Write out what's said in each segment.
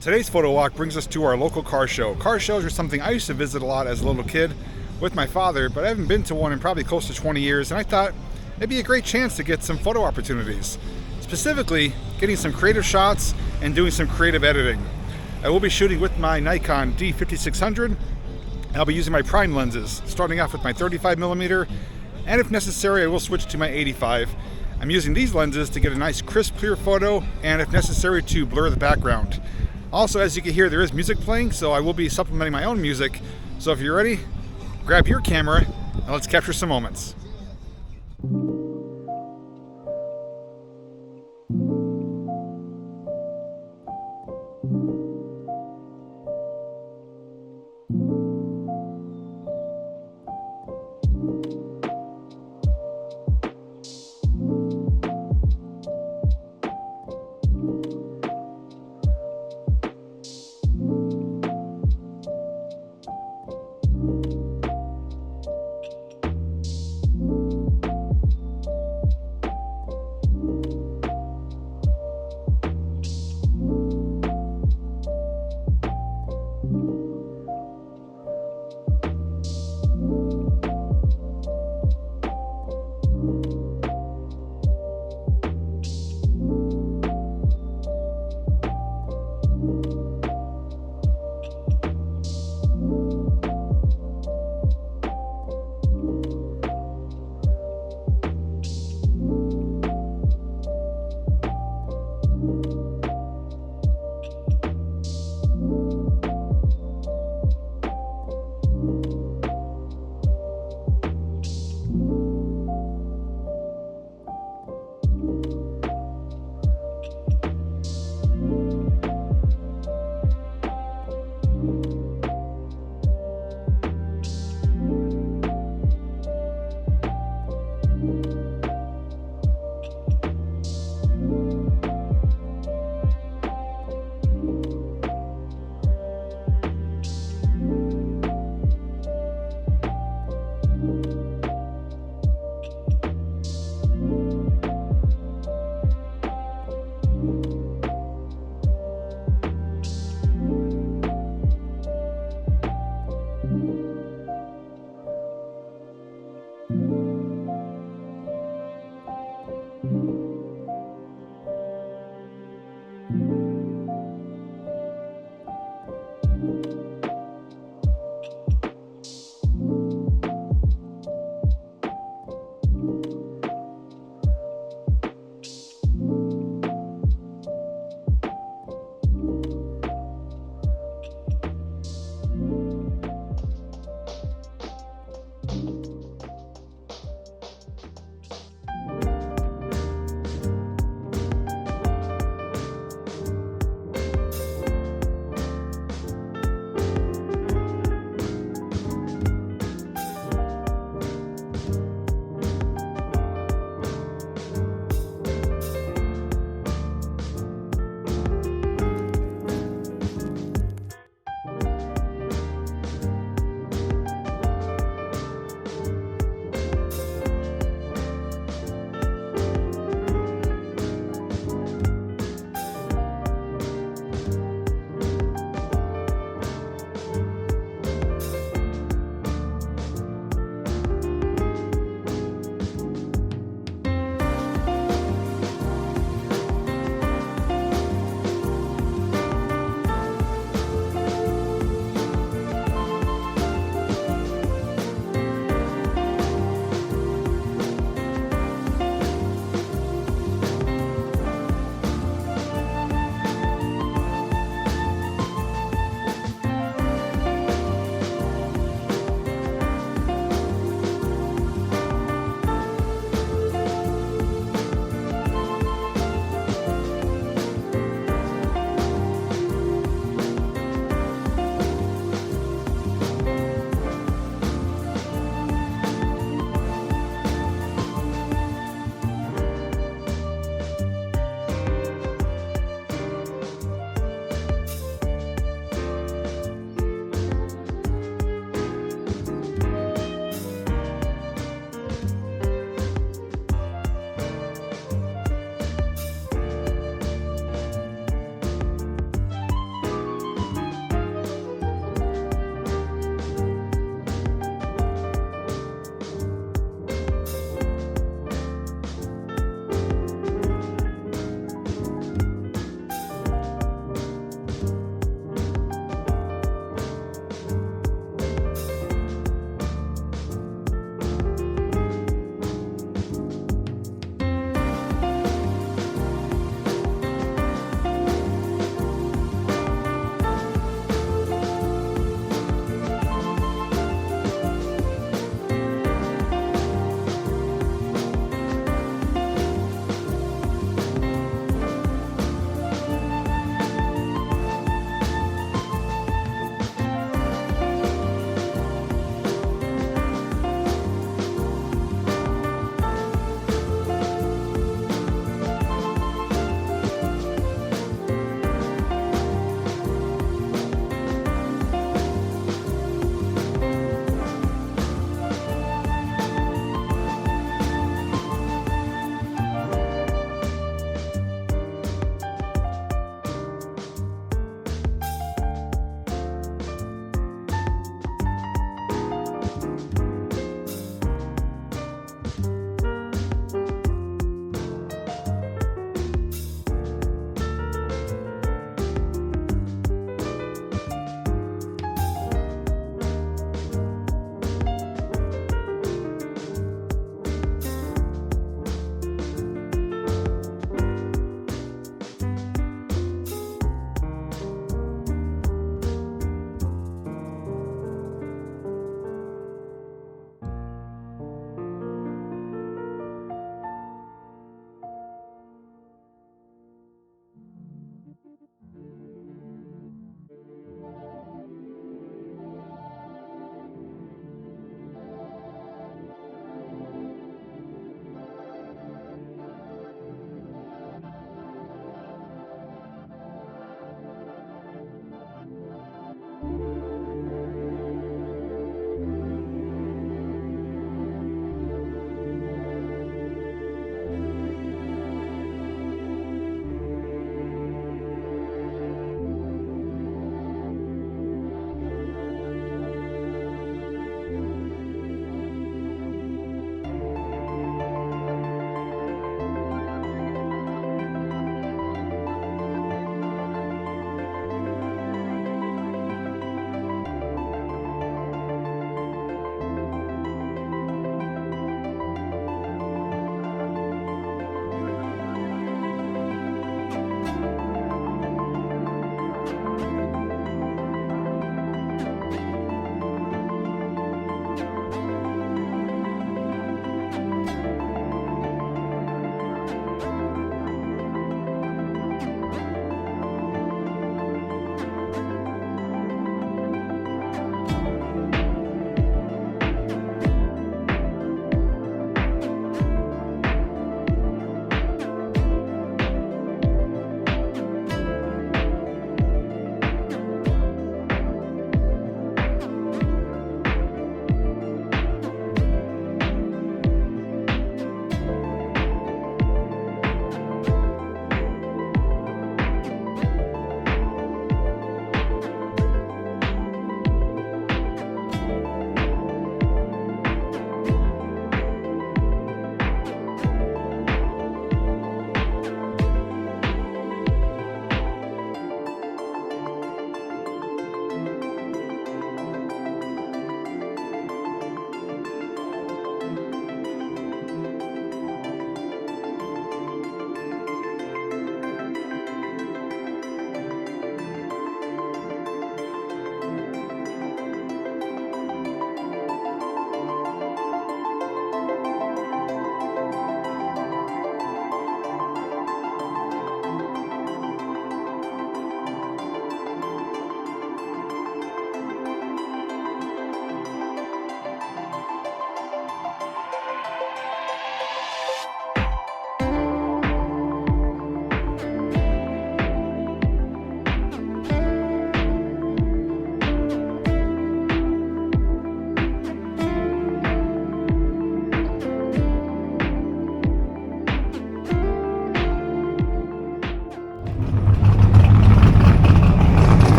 Today's photo walk brings us to our local car show. Car shows are something I used to visit a lot as a little kid with my father, but I haven't been to one in probably close to 20 years, and I thought it'd be a great chance to get some photo opportunities. Specifically, getting some creative shots and doing some creative editing. I will be shooting with my Nikon D5600. I'll be using my prime lenses, starting off with my 35mm, and if necessary, I will switch to my 85. I'm using these lenses to get a nice crisp, clear photo, and if necessary, to blur the background. Also, as you can hear, there is music playing, so I will be supplementing my own music. So if you're ready, grab your camera and let's capture some moments.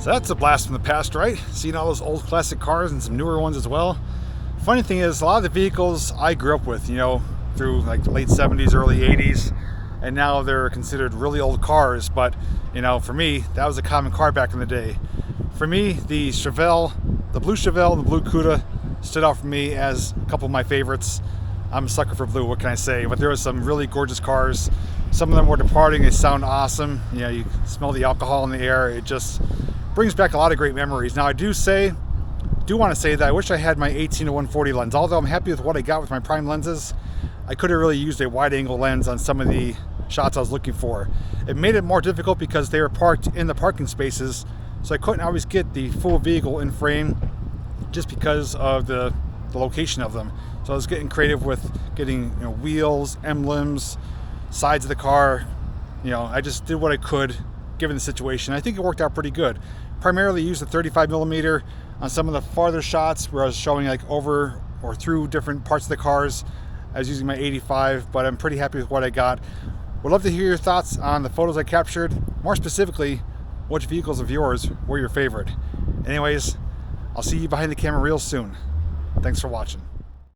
So that's a blast from the past, right? Seeing all those old classic cars and some newer ones as well. Funny thing is, a lot of the vehicles I grew up with, you know, through like the late 70s, early 80s, and now they're considered really old cars. But, you know, for me, that was a common car back in the day. For me, the Chevelle, the blue Chevelle and the blue Cuda stood out for me as a couple of my favorites. I'm a sucker for blue, what can I say? But there was some really gorgeous cars. Some of them were departing, they sound awesome. You know, you smell the alcohol in the air. It just brings back a lot of great memories. Now I do want to say that I wish I had my 18-140 lens. Although I'm happy with what I got with my prime lenses, I could have really used a wide angle lens on some of the shots I was looking for. It made it more difficult because they were parked in the parking spaces, so I couldn't always get the full vehicle in frame just because of the location of them. So I was getting creative with getting, you know, wheels, emblems, sides of the car. You know, I just did what I could given the situation. I think it worked out pretty good. Primarily used the 35mm on some of the farther shots where I was showing like over or through different parts of the cars. I was using my 85, but I'm pretty happy with what I got. Would love to hear your thoughts on the photos I captured. More specifically, which vehicles of yours were your favorite? Anyways, I'll see you behind the camera real soon. Thanks for watching.